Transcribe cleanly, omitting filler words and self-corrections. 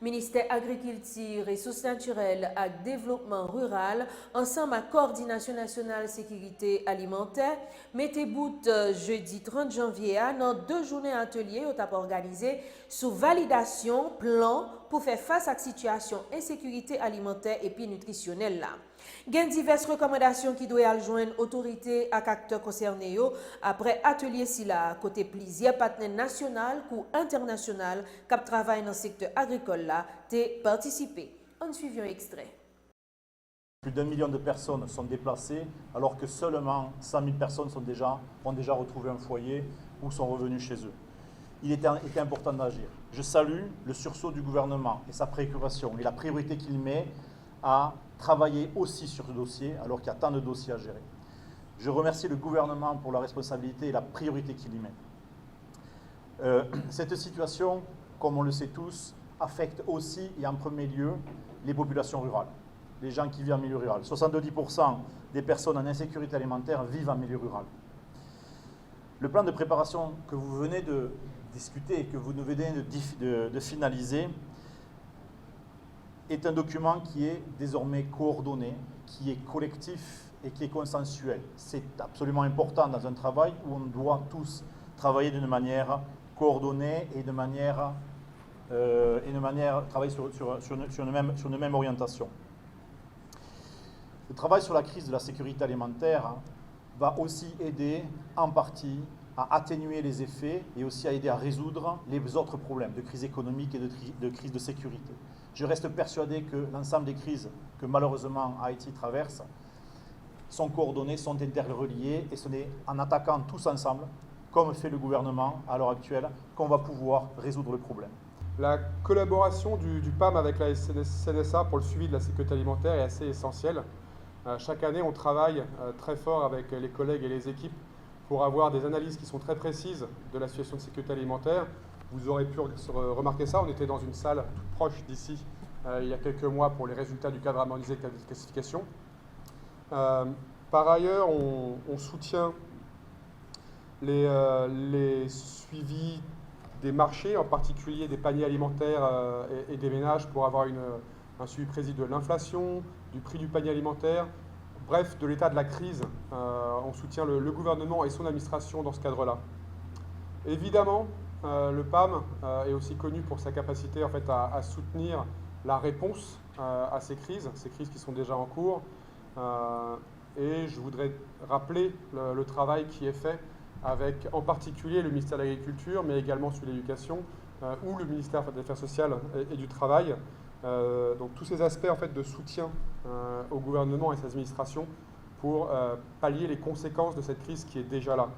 ministère Agriculture, Ressources naturelles et Développement rural, ensemble à Coordination nationale sécurité alimentaire, mettez bout jeudi 30 janvier dans 2 journées ateliers au tap organisé sous validation plan pour faire face à la situation insécurité alimentaire et puis nutritionnelle là. Il y a diverses recommandations qui doivent joindre autorités et acteurs concernés après atelier si là côté plusieurs partenaires nationaux ou internationaux qui travaillent dans le secteur agricole là t'es participé. On suit un extrait. Plus d'1 million de personnes sont déplacées alors que seulement 100 000 personnes ont déjà retrouvé un foyer ou sont revenues chez eux. Il était important d'agir. Je salue le sursaut du gouvernement et sa préoccupation et la priorité qu'il met à travailler aussi sur ce dossier alors qu'il y a tant de dossiers à gérer. Je remercie le gouvernement pour la responsabilité et la priorité qu'il y met. Cette situation, comme on le sait tous, affecte aussi et en premier lieu les populations rurales, les gens qui vivent en milieu rural. 70% des personnes en insécurité alimentaire vivent en milieu rural. Le plan de préparation que vous venez de discuter et que vous venez de finaliser est un document qui est désormais coordonné, qui est collectif et qui est consensuel. C'est absolument important dans un travail où on doit tous travailler d'une manière coordonnée et de manière travailler sur une même orientation. Le travail sur la crise de la sécurité alimentaire va aussi aider en partie à atténuer les effets et aussi à aider à résoudre les autres problèmes de crise économique et de crise de sécurité. Je reste persuadé que l'ensemble des crises que malheureusement Haïti traverse sont coordonnées, sont interreliées et ce n'est en attaquant tous ensemble, comme fait le gouvernement à l'heure actuelle, qu'on va pouvoir résoudre le problème. La collaboration du PAM avec la CNSA pour le suivi de la sécurité alimentaire est assez essentielle. Chaque année, on travaille très fort avec les collègues et les équipes pour avoir des analyses qui sont très précises de la situation de sécurité alimentaire. Vous aurez pu remarquer ça, on était dans une salle toute proche d'ici il y a quelques mois pour les résultats du cadre harmonisé de classification. Par ailleurs, on soutient les suivis des marchés, en particulier des paniers alimentaires et des ménages pour avoir un suivi précis de l'inflation, du prix du panier alimentaire, bref, de l'état de la crise. On soutient le gouvernement et son administration dans ce cadre-là. Évidemment, le PAM est aussi connu pour sa capacité en fait, à soutenir la réponse à ces crises qui sont déjà en cours. Et je voudrais rappeler le travail qui est fait avec en particulier le ministère de l'Agriculture, mais également sur l'éducation, ou le ministère des Affaires sociales et du Travail. Donc tous ces aspects en fait, de soutien au gouvernement et sa administration pour pallier les conséquences de cette crise qui est déjà là.